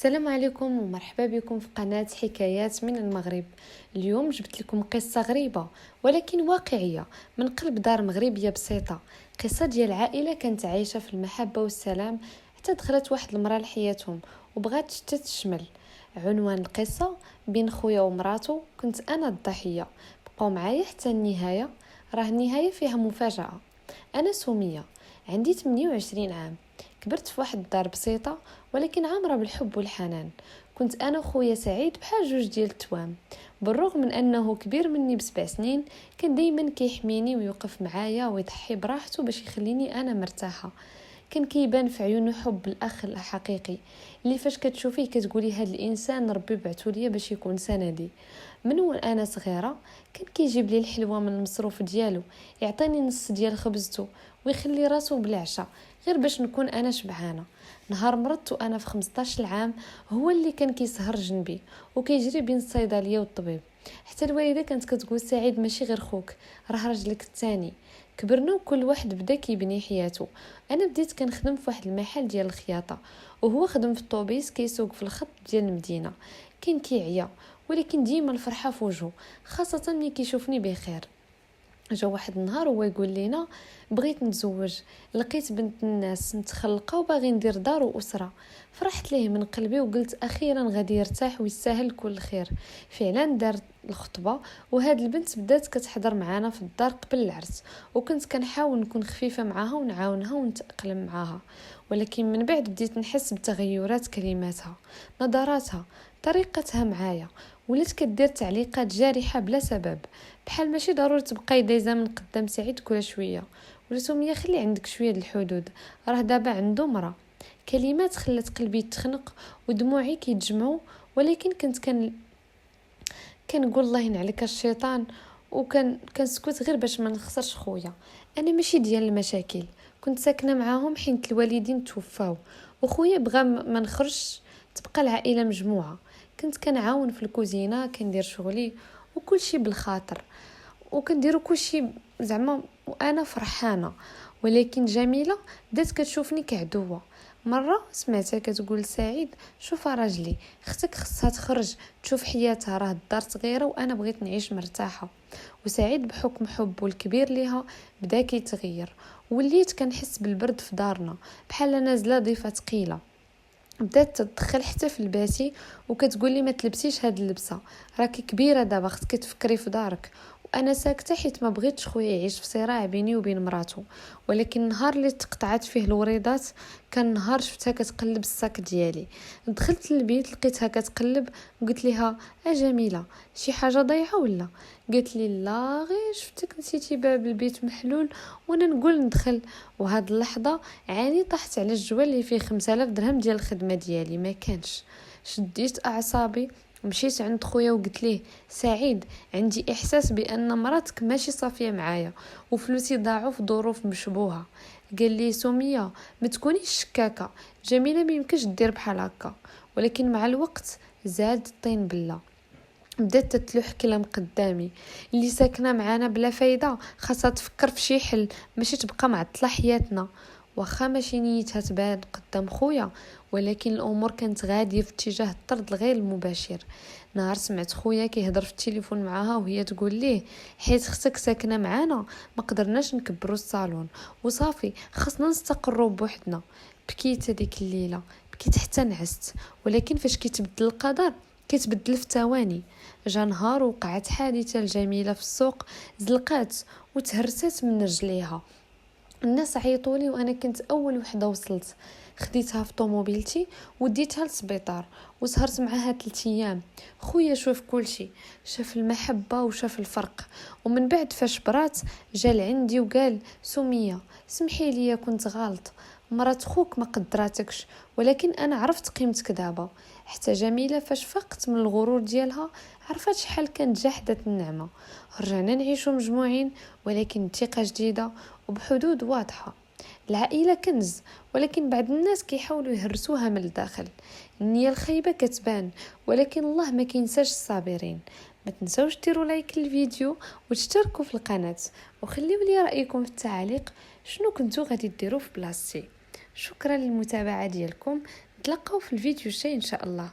السلام عليكم ومرحبا بكم في قناة حكايات من المغرب. اليوم جبت لكم قصة غريبة ولكن واقعية من قلب دار مغربية بسيطة. قصة ديال عائلة كانت عايشة في المحبة والسلام حتى دخلت واحد المرأة لحياتهم وبغات تشتت الشمل. عنوان القصة بين خويا ومراته، كنت أنا الضحية. بقوا معايا حتى النهاية، راه النهاية فيها مفاجأة. أنا سمية، عندي 28 عام، كبرت في واحد الدار بسيطة ولكن عامرة بالحب والحنان. كنت أنا وخويا سعيد بحال جوج ديال التوام. بالرغم من أنه كبير مني ب7 سنين، كان دايما كيحميني ويوقف معايا ويضحي براحته باش يخليني أنا مرتاحة. كان كيبان في عيونه حب الأخ الحقيقي اللي فاش كتشوفيه كتقولي هاد الإنسان ربي بعثو ليا باش يكون سندي. من وانا صغيرة كان كيجيب لي الحلوى من المصروف ديالو، يعطيني نص ديال خبزته ويخلي راسو بالعشاء غير باش نكون انا شبعانه. نهار مرضت وانا في 15 عام هو اللي كان كيسهر جنبي وكيجري بين الصيدليه والطبيب. حتى الوالده كانت كتقول سعيد ماشي غير خوك، راه راجلك الثاني. كبرنا وكل واحد بدا كيبني حياته. انا بديت كنخدم في واحد المحل ديال الخياطه وهو خدم في الطوبيس كيسوق في الخط ديال المدينه. كان كيعيا ولكن ديما الفرحه في وجهه، خاصه ملي كيشوفني بخير. جا واحد النهار هو يقول لينا بغيت نتزوج، لقيت بنت الناس متخلقه وباغي ندير دار واسره. فرحت ليه من قلبي وقلت اخيرا غادي يرتاح ويستاهل كل خير. فعلا دار الخطبه وهاد البنت بدات كتحضر معانا في الدار قبل العرس، وكنت كنحاول نكون خفيفه معاها ونعاونها ونتاقلم معاها. ولكن من بعد بديت نحس بتغيرات كلماتها، نظراتها، طريقتها معايا. ولات كدير تعليقات جارحه بلا سبب، بحال ماشي ضروري تبقاي دايزه من قدام سعيد كل شويه. ولسومية خلي عندك شويه الحدود، راه دابا عنده مرة. كلمات خلت قلبي يتخنق ودموعي كيتجمعوا. ولكن كنت كنقول الله ينعلك الشيطان، كنسكت غير باش ما نخسرش خويا. انا ماشي ديال المشاكل، كنت ساكنه معاهم حيت الوالدين توفاو وخويا بغى ما نخرجش تبقى العائله مجموعه. كنت كنعاون في الكوزينه، كندير شغلي وكل شيء بالخاطر، وكنديروا كل شيء زعما وانا فرحانه. ولكن جميله بدات كتشوفني كعدوه. مره سمعتها كتقول سعيد شوف راجلي، اختك خصها تخرج تشوف حياتها، راه الدار صغيره وانا بغيت نعيش مرتاحه. وسعيد بحكم حبه الكبير ليها بدا كيتغير. وليت كنحس بالبرد في دارنا بحال نازله ضيفه ثقيله. بدات تدخل حتى في لباسي وكتقول لي ما تلبسيش هاد اللبسه، راكي كبيره دابا خصك تفكري في دارك. وانا ساكته حيت ما بغيتش خويا يعيش في صراع بيني وبين مراته. ولكن النهار اللي تقطعت فيه الوريضات كان نهار شفتها كتقلب الساك ديالي. دخلت للبيت لقيتها كتقلب، قلت لها جميله شي حاجه ضايعه ولا؟ قالت لي لا غير شفتك نسيتي باب البيت محلول وانا نقول ندخل. وهاد اللحظه عاني طحت على الجوال اللي فيه 5000 درهم ديال الخدمه ديالي ما كانش. شديت اعصابي، مشيت عند خويا وقلت ليه سعيد عندي احساس بان مراتك ماشي صافيه معايا وفلوسي ضاعوا في ظروف مشبوهه. قال لي سميه ما تكونيش شكاكه، جميله ما يمكنش دير بحال هكا. ولكن مع الوقت زاد الطين بله. بدات تتلوح كلام قدامي، اللي ساكنه معانا بلا فايده خاصها تفكر في شي حل، ماشي تبقى معطله حياتنا. واخا ماشي نيتها تبان قدام خويا، ولكن الامور كانت غاديه في اتجاه الطرد الغير المباشر. نهار سمعت خويا كيهضر في التليفون معاها وهي تقول ليه حيت اختك ساكنه معانا ما قدرناش نكبروا الصالون وصافي خاصنا نستقروا بوحدنا. بكيت هذيك الليله، بكيت حتى نعست. ولكن فاش كيتبدل القدر كيتبدل في ثواني. جا نهار وقعت حادثه الجميله في السوق، زلقات وتهرست من رجليها. الناس عيطولي وانا كنت اول وحده وصلت. خديتها في طوموبيلتي وديتها للسبيطار وسهرت معاها 3 ايام. خويا شوف كل شيء، شاف المحبه وشاف الفرق. ومن بعد فاش برات جا لعندي وقال سميه سمحي لي كنت غلط، مرات خوك ما قدراتكش ولكن انا عرفت قيمتك دابا. حتى جميله فاش فقت من الغرور ديالها عرفت شحال كانت جحدة النعمه. رجعنا نعيشوا مجموعين ولكن بثقه جديده وبحدود واضحه. العائله كنز، ولكن بعض الناس كيحاولوا يهرسوها من الداخل. النيه الخايبه كتبان ولكن الله ما كينساش الصابرين. ما تنسوش ديروا لايك للفيديو وتشتركوا في القناه وخليوا لي رايكم في التعليق شنو كنتو غادي ديروا في بلاصتي. شكرا للمتابعه ديالكم، نتلاقاو في الفيديو الجاي ان شاء الله.